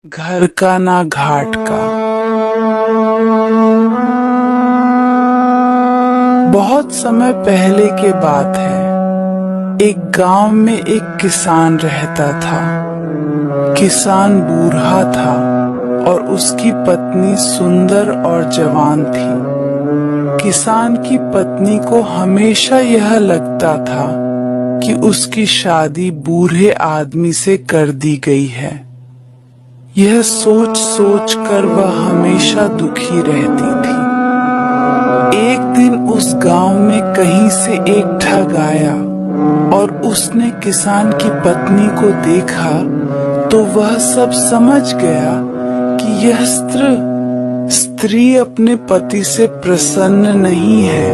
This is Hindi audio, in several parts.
घर का ना घाट का। बहुत समय पहले की बात है। एक गांव में एक किसान रहता था। किसान बूढ़ा था और उसकी पत्नी सुंदर और जवान थी। किसान की पत्नी को हमेशा यह लगता था कि उसकी शादी बूढ़े आदमी से कर दी गई है। यह सोच सोच कर वह हमेशा दुखी रहती थी। एक दिन उस गांव में कहीं से एक ठग आया और उसने किसान की पत्नी को देखा तो वह सब समझ गया कि यह स्त्री अपने पति से प्रसन्न नहीं है।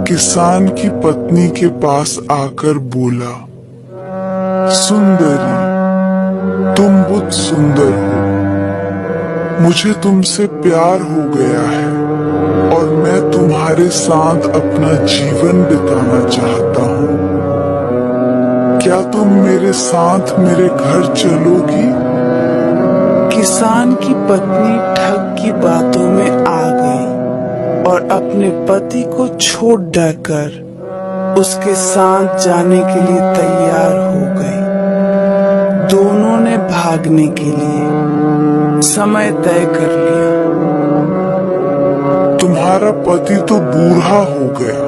किसान की पत्नी के पास आकर बोला, सुंदरी, तुम बहुत सुंदर हो। मुझे तुमसे प्यार हो गया है और मैं तुम्हारे साथ अपना जीवन बिताना चाहता हूँ। क्या तुम मेरे साथ मेरे घर चलोगी? किसान की पत्नी ठग की बातों में आ गई और अपने पति को छोड़ कर उसके साथ जाने के लिए तैयार हो गई। दोनों ने भागने के लिए समय तय कर लिया। तुम्हारा पति तो बूढ़ा हो गया,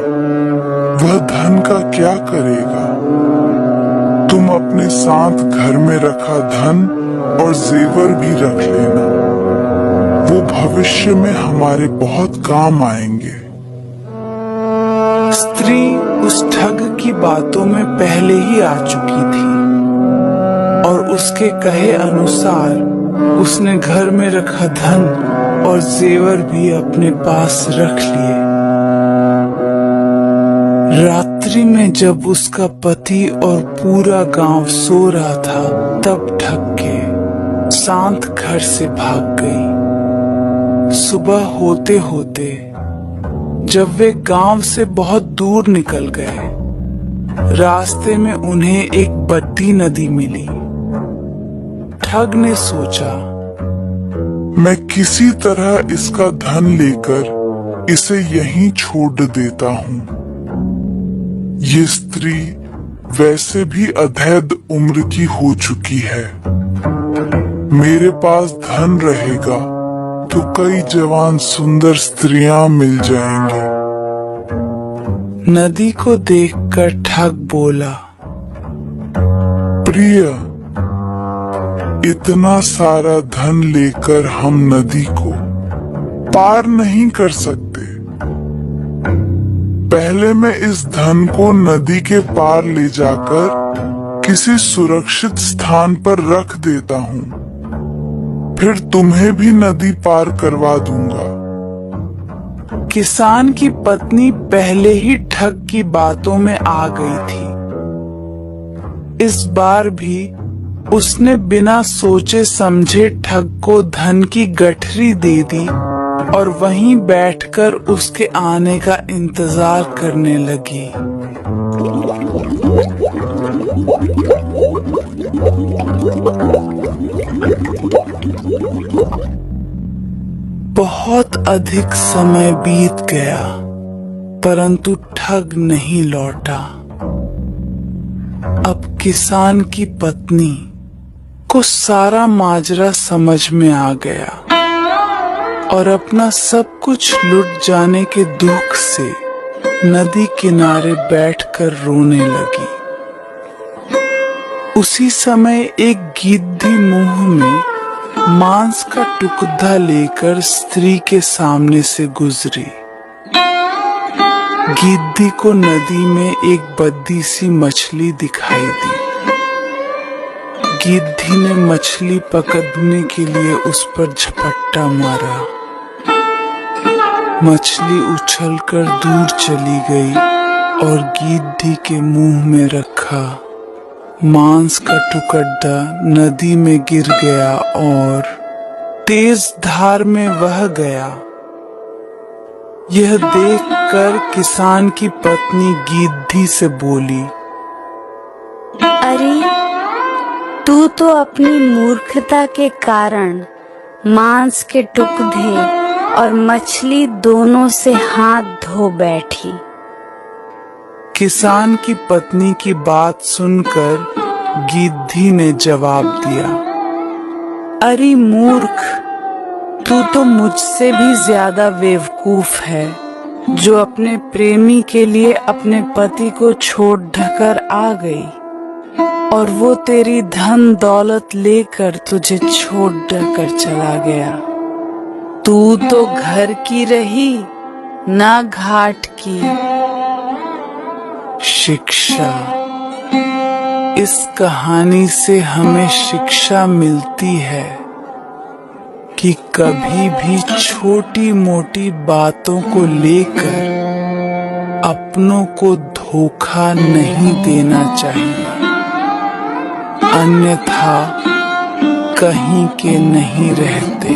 वह धन का क्या करेगा? तुम अपने साथ घर में रखा धन और जेवर भी रख लेना, वो भविष्य में हमारे बहुत काम आएंगे। स्त्री उस ठग की बातों में पहले ही आ चुकी थी और उसके कहे अनुसार उसने घर में रखा धन और जेवर भी अपने पास रख लिए। रात्रि में जब उसका पति और पूरा गांव सो रहा था तब ठग के शांत घर से भाग गई। सुबह होते होते जब वे गांव से बहुत दूर निकल गए, रास्ते में उन्हें एक बड़ी नदी मिली। ठग ने सोचा, मैं किसी तरह इसका धन लेकर इसे यहीं छोड़ देता हूँ। ये स्त्री वैसे भी अधेड़ उम्र की हो चुकी है। मेरे पास धन रहेगा तो कई जवान सुंदर स्त्रियां मिल जाएंगे। नदी को देखकर ठग बोला, प्रिय, इतना सारा धन लेकर हम नदी को पार नहीं कर सकते। पहले मैं इस धन को नदी के पार ले जाकर किसी सुरक्षित स्थान पर रख देता हूँ, फिर तुम्हें भी नदी पार करवा दूंगा। किसान की पत्नी पहले ही ठग की बातों में आ गई थी। इस बार भी उसने बिना सोचे समझे ठग को धन की गठरी दे दी और वहीं बैठकर उसके आने का इंतजार करने लगी। बहुत अधिक समय बीत गया परंतु ठग नहीं लौटा। अब किसान की पत्नी को सारा माजरा समझ में आ गया और अपना सब कुछ लुट जाने के दुख से नदी किनारे बैठकर रोने लगी। उसी समय एक गिद्धी मुंह में मांस का टुकड़ा लेकर स्त्री के सामने से गुजरी। गिद्धी को नदी में एक बड़ी सी मछली दिखाई दी। गिद्धी ने मछली पकड़ने के लिए उस पर झपट्टा मारा। मछली उछलकर दूर चली गई और गिद्धी के मुंह में रखा मांस का टुकड़ा नदी में गिर गया और तेज धार में बह गया। यह देखकर किसान की पत्नी गिद्धी से बोली, अरे, तू तो अपनी मूर्खता के कारण मांस के टुकड़े और मछली दोनों से हाथ धो बैठी। किसान की पत्नी की बात सुनकर गिद्धी ने जवाब दिया, अरे मूर्ख, तू तो मुझसे भी ज्यादा बेवकूफ है, जो अपने प्रेमी के लिए अपने पति को छोड़ ढकर आ गई और वो तेरी धन दौलत लेकर तुझे छोड़ कर चला गया। तू तो घर की रही, ना घाट की। शिक्षा। इस कहानी से हमें शिक्षा मिलती है कि कभी भी छोटी मोटी बातों को लेकर अपनों को धोखा नहीं देना चाहिए, अन्यथा कहीं के नहीं रहते।